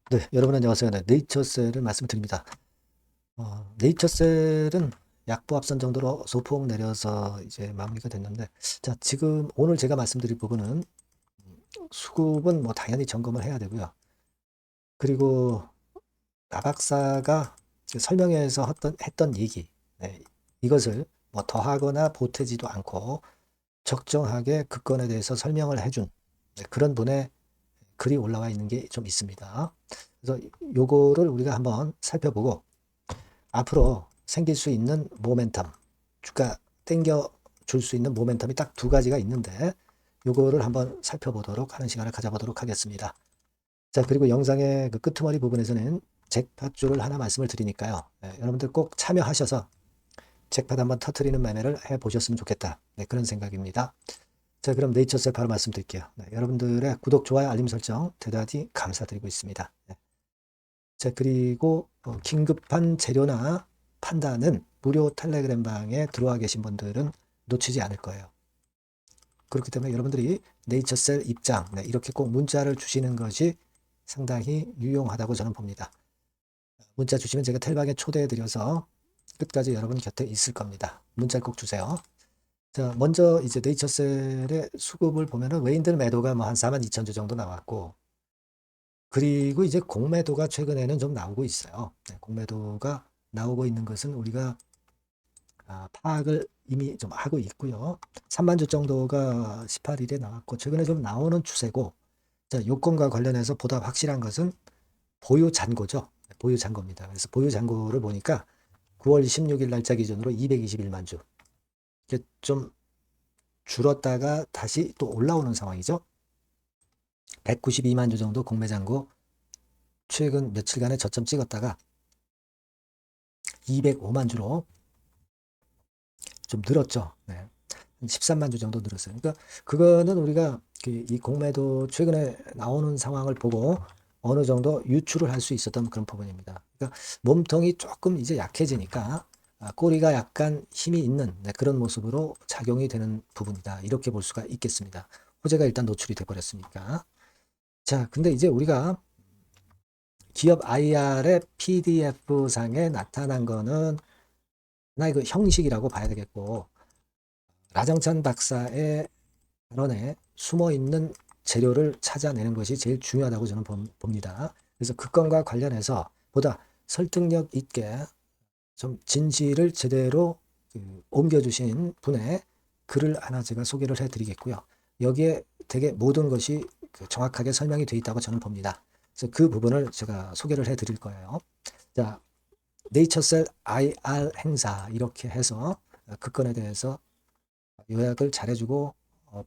네, 여러분 안녕하세요. 네, 네이처셀을 말씀드립니다. 네이처셀은 약보합선 정도로 소폭 내려서 이제 마무리가 됐는데, 자, 지금 오늘 제가 말씀드릴 부분은 수급은 뭐 당연히 점검을 해야 되고요. 그리고 나 박사가 설명회에서 했던 얘기, 네, 이것을 뭐 더하거나 보태지도 않고 적정하게 그 건에 대해서 설명을 해준 그런 분의 글이 올라와 있는 게 좀 있습니다. 그래서 요거를 우리가 한번 살펴보고 앞으로 생길 수 있는 모멘텀, 주가 땡겨 줄 수 있는 모멘텀이 딱 두 가지가 있는데 요거를 한번 살펴보도록 하는 시간을 가져보도록 하겠습니다. 자, 그리고 영상의 그 끄트머리 부분에서는 잭팟주를 하나 말씀을 드리니까요. 네, 여러분들 꼭 참여하셔서 잭팟 한번 터트리는 매매를 해 보셨으면 좋겠다. 네, 그런 생각입니다. 자, 그럼 네이처셀 바로 말씀드릴게요. 네, 여러분들의 구독, 좋아요, 알림 설정 대단히 감사드리고 있습니다. 네. 자, 그리고 긴급한 재료나 판단은 무료 텔레그램 방에 들어와 계신 분들은 놓치지 않을 거예요. 그렇기 때문에 여러분들이 네이처셀 입장, 네, 이렇게 꼭 문자를 주시는 것이 상당히 유용하다고 저는 봅니다. 문자 주시면 제가 텔방에 초대해 드려서 끝까지 여러분 곁에 있을 겁니다. 문자 꼭 주세요. 자, 먼저 이제 네이처셀의 수급을 보면은 외인들 매도가 뭐 한 42,000주 정도 나왔고, 그리고 이제 공매도가 최근에는 좀 나오고 있어요. 네, 공매도가 나오고 있는 것은 우리가 파악을 이미 좀 하고 있고요. 3만 주 정도가 18일에 나왔고 최근에 좀 나오는 추세고, 자, 요건과 관련해서 보다 확실한 것은 보유 잔고죠. 네, 보유 잔고입니다. 그래서 보유 잔고를 보니까 9월 16일 날짜 기준으로 221만 주. 이게 좀 줄었다가 다시 또 올라오는 상황이죠. 192만 주 정도 공매 잔고 최근 며칠간의 저점 찍었다가 205만 주로 좀 늘었죠. 네. 13만 주 정도 늘었어요. 그러니까 그거는 우리가 이 공매도 최근에 나오는 상황을 보고 어느 정도 유출을 할 수 있었던 그런 부분입니다. 그러니까 몸통이 조금 이제 약해지니까 꼬리가 약간 힘이 있는 그런 모습으로 작용이 되는 부분이다. 이렇게 볼 수가 있겠습니다. 호재가 일단 노출이 돼 버렸으니까. 자, 근데 이제 우리가 기업 IR의 PDF 상에 나타난 거는 하나의 그 형식이라고 봐야 되겠고, 라정찬 박사의 발언에 숨어 있는 재료를 찾아내는 것이 제일 중요하다고 저는 봅니다. 그래서 그 건과 관련해서 보다 설득력 있게 좀 진실을 제대로 옮겨주신 분의 글을 하나 제가 소개를 해드리겠고요. 여기에 되게 모든 것이 정확하게 설명이 되어 있다고 저는 봅니다. 그래서 그 부분을 제가 소개를 해드릴 거예요. 자, 네이처셀 IR 행사 이렇게 해서 그 건에 대해서 요약을 잘해주고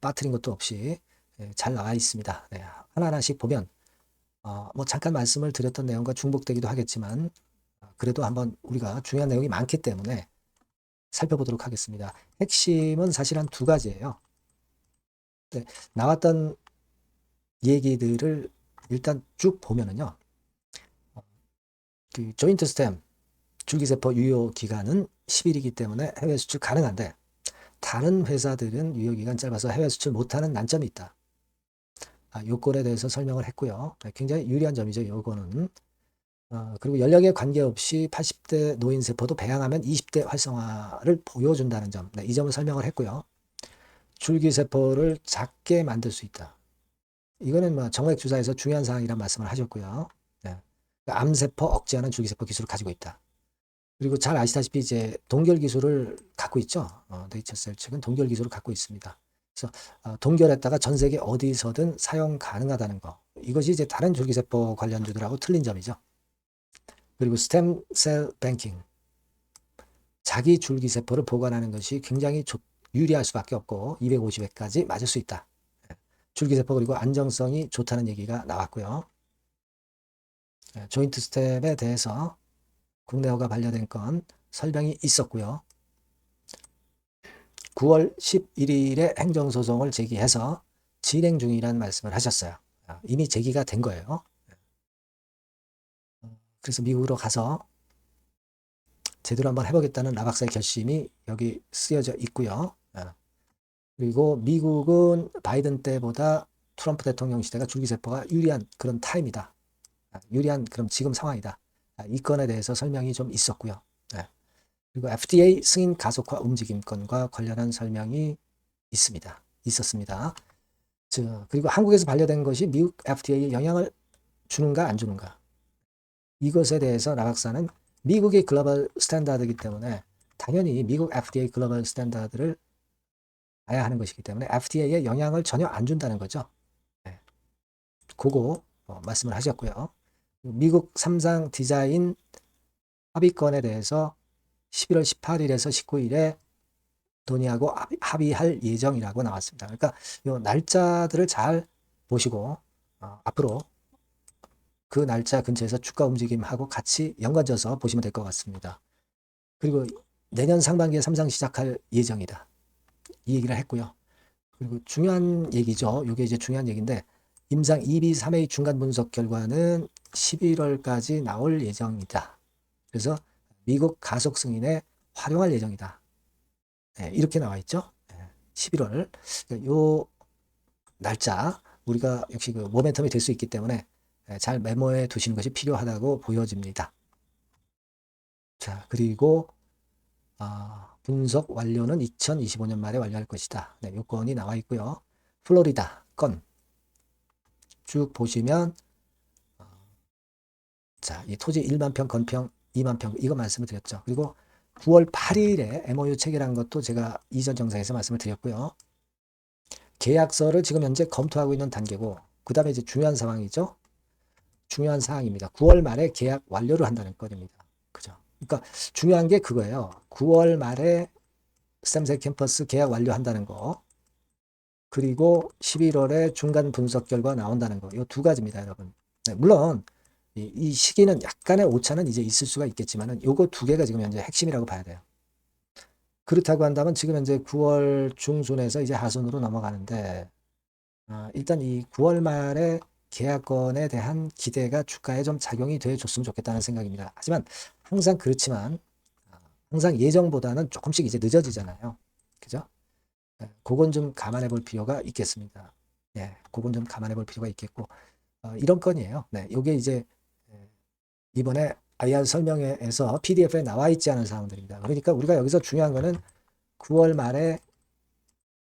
빠뜨린 것도 없이 잘 나와 있습니다. 네, 하나하나씩 보면 뭐 잠깐 말씀을 드렸던 내용과 중복되기도 하겠지만 그래도 한번 우리가 중요한 내용이 많기 때문에 살펴보도록 하겠습니다. 핵심은 사실 한 두 가지예요. 네, 나왔던 얘기들을 일단 쭉 보면은요. 그 조인트 스템 줄기세포 유효 기간은 10일이기 때문에 해외 수출 가능한데 다른 회사들은 유효 기간 짧아서 해외 수출 못하는 난점이 있다. 요건에 대해서 설명을 했고요. 굉장히 유리한 점이죠. 요거는. 그리고 연령에 관계없이 80대 노인 세포도 배양하면 20대 활성화를 보여준다는 점. 네, 이 점을 설명을 했고요. 줄기세포를 작게 만들 수 있다. 이거는 뭐 정맥주사에서 중요한 사항이란 말씀을 하셨고요. 네. 암세포 억제하는 줄기세포 기술을 가지고 있다. 그리고 잘 아시다시피 이제 동결 기술을 갖고 있죠. 네이처셀 측은 동결 기술을 갖고 있습니다. 그래서 동결했다가 전 세계 어디서든 사용 가능하다는 거. 이것이 이제 다른 줄기세포 관련주들하고 틀린 점이죠. 그리고 스템셀 뱅킹. 자기 줄기세포를 보관하는 것이 굉장히 유리할 수밖에 없고 250회까지 맞을 수 있다. 줄기세포 그리고 안정성이 좋다는 얘기가 나왔고요. 조인트 스텝에 대해서 국내화가 반려된 건 설명이 있었고요. 9월 11일에 행정소송을 제기해서 진행 중이라는 말씀을 하셨어요. 이미 제기가 된 거예요. 그래서 미국으로 가서 제대로 한번 해보겠다는 라박사의 결심이 여기 쓰여져 있고요. 그리고 미국은 바이든 때보다 트럼프 대통령 시대가 줄기세포가 유리한 그런 타임이다. 유리한 그럼 지금 상황이다. 이 건에 대해서 설명이 좀 있었고요. 네. 그리고 FDA 승인 가속화 움직임건과 관련한 설명이 있었습니다. 그리고 한국에서 반려된 것이 미국 FDA에 영향을 주는가 안 주는가. 이것에 대해서 라 박사는 미국의 글로벌 스탠다드이기 때문에 당연히 미국 FDA 글로벌 스탠다드를 봐야 하는 것이기 때문에 FDA에 영향을 전혀 안 준다는 거죠. 네. 그거 말씀을 하셨고요. 미국 삼상 디자인 합의건에 대해서 11월 18일에서 19일에 논의하고 합의할 예정이라고 나왔습니다. 그러니까 이 날짜들을 잘 보시고 앞으로 그 날짜 근처에서 주가 움직임하고 같이 연관져서 보시면 될 것 같습니다. 그리고 내년 상반기에 삼상 시작할 예정이다. 이 얘기를 했고요. 그리고 중요한 얘기죠. 이게 이제 중요한 얘기인데 임상 2B, 3A 중간 분석 결과는 11월까지 나올 예정이다. 그래서 미국 가속 승인에 활용할 예정이다. 네, 이렇게 나와 있죠. 11월. 요 날짜 우리가 역시 그 모멘텀이 될 수 있기 때문에 잘 메모해 두시는 것이 필요하다고 보여집니다. 자, 그리고 분석 완료는 2025년 말에 완료할 것이다. 네, 요건이 나와 있고요. 플로리다 건 쭉 보시면 자, 이 토지 1만 평, 건평 2만 평 이거 말씀을 드렸죠. 그리고 9월 8일에 MOU 체결한 것도 제가 이전 영상에서 말씀을 드렸고요. 계약서를 지금 현재 검토하고 있는 단계고 그 다음에 이제 중요한 상황이죠. 중요한 사항입니다. 9월 말에 계약 완료를 한다는 건입니다. 그죠? 그러니까 중요한 게 그거예요. 9월 말에 스템셀 캠퍼스 계약 완료한다는 거. 그리고 11월에 중간 분석 결과 나온다는 거. 이 두 가지입니다, 여러분. 네, 물론 이 시기는 약간의 오차는 이제 있을 수가 있겠지만은 요거 두 개가 지금 현재 핵심이라고 봐야 돼요. 그렇다고 한다면 지금 현재 9월 중순에서 이제 하순으로 넘어가는데 일단 이 9월 말에 계약건에 대한 기대가 주가에 좀 작용이 돼 줬으면 좋겠다는 생각입니다. 하지만 항상 그렇지만 항상 예정보다는 조금씩 이제 늦어지잖아요. 그죠? 그건 좀 감안해 볼 필요가 있겠습니다. 예, 그건 좀 감안해 볼 필요가 있겠고 이런 건이에요. 네, 요게 이제 이번에 IR 설명회에서 PDF에 나와 있지 않은 사항들입니다. 그러니까 우리가 여기서 중요한 거는 9월 말에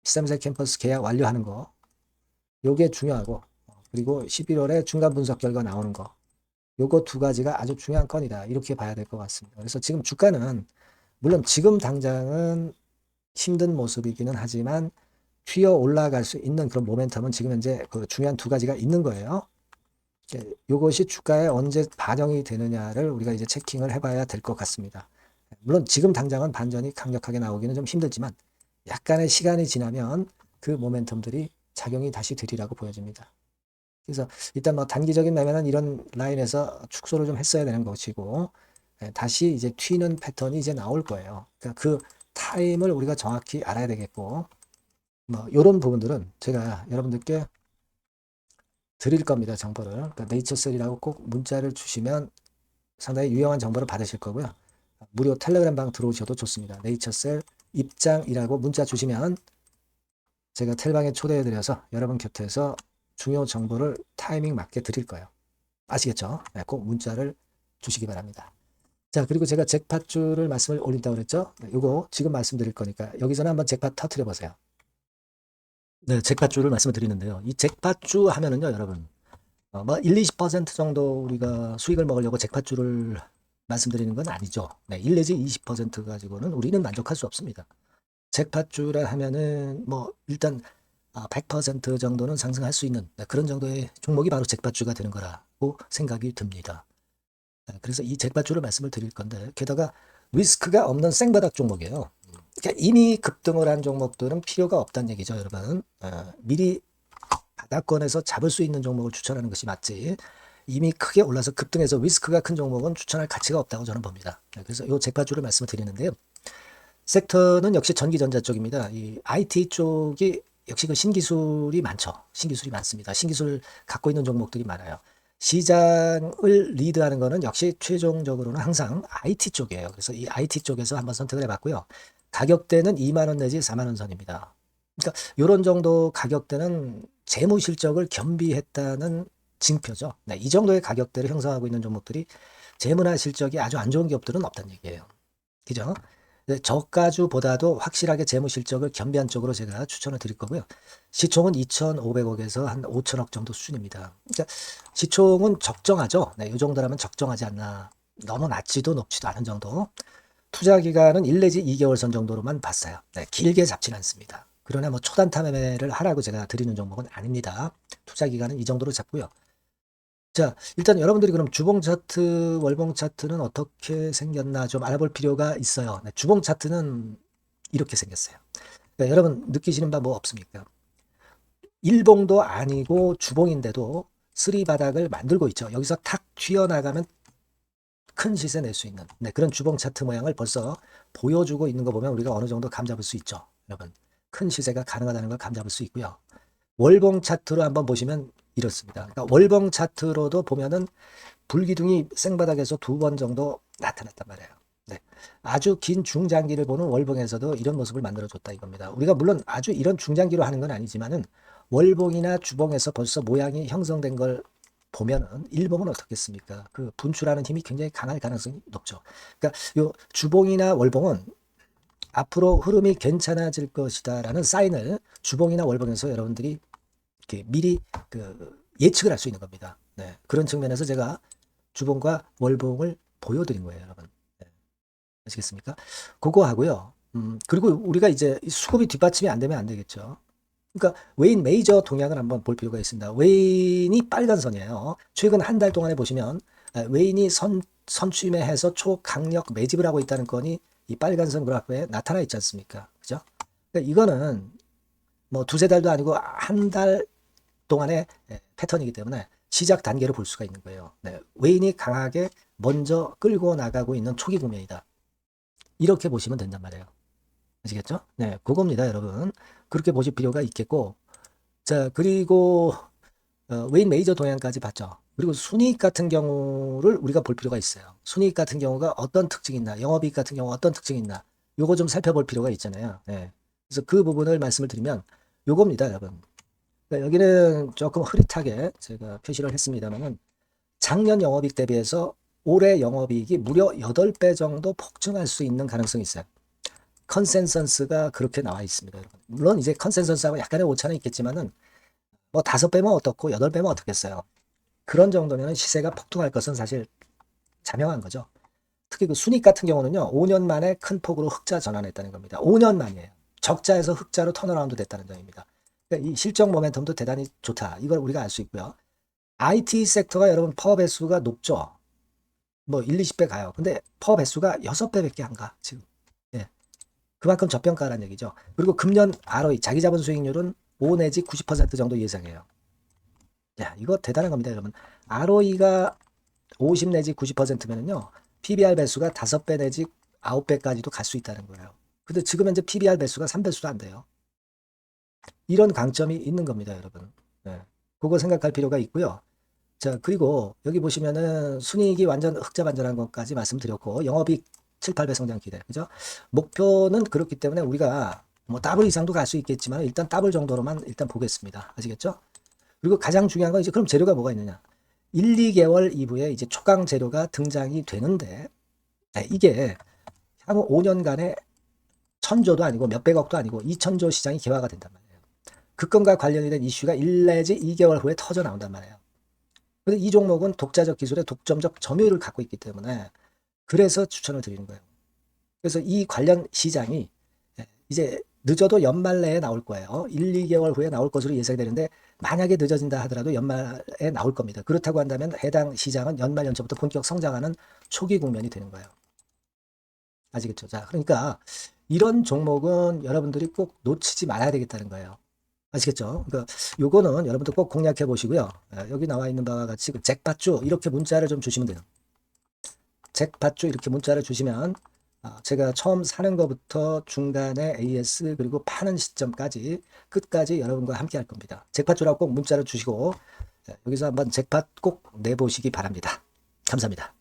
스템셀 캠퍼스 계약 완료하는 거 요게 중요하고 그리고 11월에 중간 분석 결과 나오는 거 요거 두 가지가 아주 중요한 건이다. 이렇게 봐야 될 것 같습니다. 그래서 지금 주가는 물론 지금 당장은 힘든 모습이기는 하지만 튀어 올라갈 수 있는 그런 모멘텀은 지금 현재 그 중요한 두 가지가 있는 거예요. 이것이 주가에 언제 반영이 되느냐를 우리가 이제 체킹을 해봐야 될 것 같습니다. 물론 지금 당장은 반전이 강력하게 나오기는 좀 힘들지만 약간의 시간이 지나면 그 모멘텀들이 작용이 다시 되리라고 보여집니다. 그래서 일단 뭐 단기적인 매매는 이런 라인에서 축소를 좀 했어야 되는 것이고 다시 이제 튀는 패턴이 이제 나올 거예요. 그러니까 그 타임을 우리가 정확히 알아야 되겠고 뭐 이런 부분들은 제가 여러분들께 드릴 겁니다. 정보를. 그러니까 네이처셀이라고 꼭 문자를 주시면 상당히 유용한 정보를 받으실 거고요. 무료 텔레그램 방 들어오셔도 좋습니다. 네이처셀 입장이라고 문자 주시면 제가 텔방에 초대해드려서 여러분 곁에서 중요 정보를 타이밍 맞게 드릴 거예요. 아시겠죠? 네, 꼭 문자를 주시기 바랍니다. 자, 그리고 제가 잭팟주를 말씀을 올린다고 그랬죠? 네, 요거 지금 말씀드릴 거니까 여기서는 한번 잭팟 터트려 보세요. 네, 잭팟주를 말씀을 드리는데요. 이 잭팟주 하면은요, 여러분. 뭐 1, 20% 정도 우리가 수익을 먹으려고 잭팟주를 말씀드리는 건 아니죠. 네, 1 내지 20% 가지고는 우리는 만족할 수 없습니다. 잭팟주라 하면은 뭐 일단 100% 정도는 상승할 수 있는 그런 정도의 종목이 바로 잭팟주가 되는 거라고 생각이 듭니다. 그래서 이 잭팟주를 말씀을 드릴 건데 게다가 리스크가 없는 생바닥 종목이에요. 그러니까 이미 급등을 한 종목들은 필요가 없다는 얘기죠, 여러분. 미리 바닥권에서 잡을 수 있는 종목을 추천하는 것이 맞지. 이미 크게 올라서 급등해서 리스크가 큰 종목은 추천할 가치가 없다고 저는 봅니다. 그래서 이 잭팟주를 말씀을 드리는데요. 섹터는 역시 전기전자 쪽입니다. 이 IT 쪽이 역시 그 신기술이 많죠. 신기술이 많습니다. 신기술 갖고 있는 종목들이 많아요. 시장을 리드하는 거는 역시 최종적으로는 항상 IT 쪽이에요. 그래서 이 IT 쪽에서 한번 선택을 해봤고요. 가격대는 2만 원 내지 4만 원 선입니다. 그러니까 이런 정도 가격대는 재무 실적을 겸비했다는 징표죠. 네, 이 정도의 가격대를 형성하고 있는 종목들이 재무나 실적이 아주 안 좋은 기업들은 없다는 얘기예요. 그죠? 네, 저가주보다도 확실하게 재무 실적을 겸비한 쪽으로 제가 추천을 드릴 거고요. 시총은 2,500억에서 한 5천억 정도 수준입니다. 그러니까 시총은 적정하죠. 네, 이 정도라면 적정하지 않나. 너무 낮지도 높지도 않은 정도. 투자 기간은 1 내지 2개월 선 정도로만 봤어요. 네, 길게 잡지는 않습니다. 그러나 뭐 초단타 매매를 하라고 제가 드리는 종목은 아닙니다. 투자 기간은 이 정도로 잡고요. 자, 일단 여러분들이 그럼 주봉 차트, 월봉 차트는 어떻게 생겼나 좀 알아볼 필요가 있어요. 네, 주봉 차트는 이렇게 생겼어요. 그러니까 여러분 느끼시는 바 뭐 없습니까? 일봉도 아니고 주봉인데도 쓰리 바닥을 만들고 있죠. 여기서 탁 튀어나가면 큰 시세 낼 수 있는 그런 주봉 차트 모양을 벌써 보여주고 있는 거 보면 우리가 어느 정도 감잡을 수 있죠. 여러분 큰 시세가 가능하다는 걸 감잡을 수 있고요. 월봉 차트로 한번 보시면 이렇습니다. 그러니까 월봉 차트로도 보면은 불기둥이 생바닥에서 2번 정도 나타났단 말이에요. 네. 아주 긴 중장기를 보는 월봉에서도 이런 모습을 만들어줬다 이겁니다. 우리가 물론 아주 이런 중장기로 하는 건 아니지만은 월봉이나 주봉에서 벌써 모양이 형성된 걸 보면은 일봉은 어떻겠습니까? 그 분출하는 힘이 굉장히 강할 가능성이 높죠. 그러니까 요 주봉이나 월봉은 앞으로 흐름이 괜찮아질 것이다라는 사인을 주봉이나 월봉에서 여러분들이 이렇게 미리 예측을 할 수 있는 겁니다. 네. 그런 측면에서 제가 주봉과 월봉을 보여드린 거예요, 여러분. 네. 아시겠습니까? 그거 하고요. 그리고 우리가 이제 수급이 뒷받침이 안 되면 안 되겠죠. 그러니까 웨인 메이저 동향을 한번 볼 필요가 있습니다. 웨인이 빨간 선이에요. 최근 한 달 동안에 보시면 웨인이 선취매해서 초강력 매집을 하고 있다는 건이 이 빨간 선 그래프에 나타나 있지 않습니까? 그죠? 그러니까 이거는 뭐 두세 달도 아니고 한 달 동안의 패턴이기 때문에 시작 단계로 볼 수가 있는 거예요. 네, 웨인이 강하게 먼저 끌고 나가고 있는 초기 국면이다. 이렇게 보시면 된단 말이에요. 아시겠죠? 네, 그겁니다, 여러분. 그렇게 보실 필요가 있겠고, 자, 그리고 웨인 메이저 동향까지 봤죠. 그리고 순이익 같은 경우를 우리가 볼 필요가 있어요. 순이익 같은 경우가 어떤 특징이 있나, 영업이익 같은 경우 어떤 특징이 있나, 요거 좀 살펴볼 필요가 있잖아요. 네. 그래서 그 부분을 말씀을 드리면 요겁니다, 여러분. 그러니까 여기는 조금 흐릿하게 제가 표시를 했습니다만은 작년 영업이익 대비해서 올해 영업이익이 무려 8배 정도 폭증할 수 있는 가능성이 있어요. 컨센서스가 그렇게 나와 있습니다, 여러분. 물론 이제 컨센서스하고 약간의 오차는 있겠지만은 뭐 5배면 어떻고 8배면 어떻겠어요. 그런 정도면 시세가 폭등할 것은 사실 자명한 거죠. 특히 그 순익 같은 경우는요, 5년 만에 큰 폭으로 흑자 전환했다는 겁니다. 5년 만이에요. 적자에서 흑자로 턴어라운드 됐다는 점입니다. 그러니까 이 실적 모멘텀도 대단히 좋다. 이걸 우리가 알 수 있고요. IT 섹터가 여러분 파워 배수가 높죠. 뭐 1, 20배 가요. 근데 파워 배수가 6배밖에 안 가, 지금. 예. 그만큼 저평가라는 얘기죠. 그리고 금년 ROE, 자기 자본 수익률은 5 내지 90% 정도 예상해요. 야, 이거 대단한 겁니다, 여러분. ROE가 50 내지 90%면은요, PBR 배수가 5배 내지 9배까지도 갈 수 있다는 거예요. 근데 지금 현재 PBR 배수가 3배수도 안 돼요. 이런 강점이 있는 겁니다, 여러분. 네. 그거 생각할 필요가 있고요. 자, 그리고 여기 보시면은 순이익이 완전 흑자 반전한 것까지 말씀드렸고, 영업이익 7, 8배 성장 기대. 그죠? 목표는 그렇기 때문에 우리가 뭐 더블 이상도 갈 수 있겠지만 일단 더블 정도로만 일단 보겠습니다. 아시겠죠? 그리고 가장 중요한 건 이제 그럼 재료가 뭐가 있느냐? 1, 2개월 이후에 이제 초강 재료가 등장이 되는데 이게 향후 5년간에 1,000조도 아니고 몇백억도 아니고 2,000조 시장이 개화가 된단 말이에요. 그 건과 관련이 된 이슈가 1 내지 2개월 후에 터져 나온단 말이에요. 근데 이 종목은 독자적 기술의 독점적 점유율을 갖고 있기 때문에 그래서 추천을 드리는 거예요. 그래서 이 관련 시장이 이제 늦어도 연말 내에 나올 거예요. 1, 2개월 후에 나올 것으로 예상되는데 만약에 늦어진다 하더라도 연말에 나올 겁니다. 그렇다고 한다면 해당 시장은 연말 연초부터 본격 성장하는 초기 국면이 되는 거예요. 아시겠죠? 자, 그러니까 이런 종목은 여러분들이 꼭 놓치지 말아야 되겠다는 거예요. 아시겠죠? 그러니까 요거는 여러분들 꼭 공략해 보시고요. 여기 나와 있는 바와 같이 그 잭팟주 이렇게 문자를 좀 주시면 돼요. 잭팟주 이렇게 문자를 주시면 제가 처음 사는 것부터 중간에 AS 그리고 파는 시점까지 끝까지 여러분과 함께 할 겁니다. 잭팟주라고 꼭 문자를 주시고 여기서 한번 잭팟 꼭 내보시기 바랍니다. 감사합니다.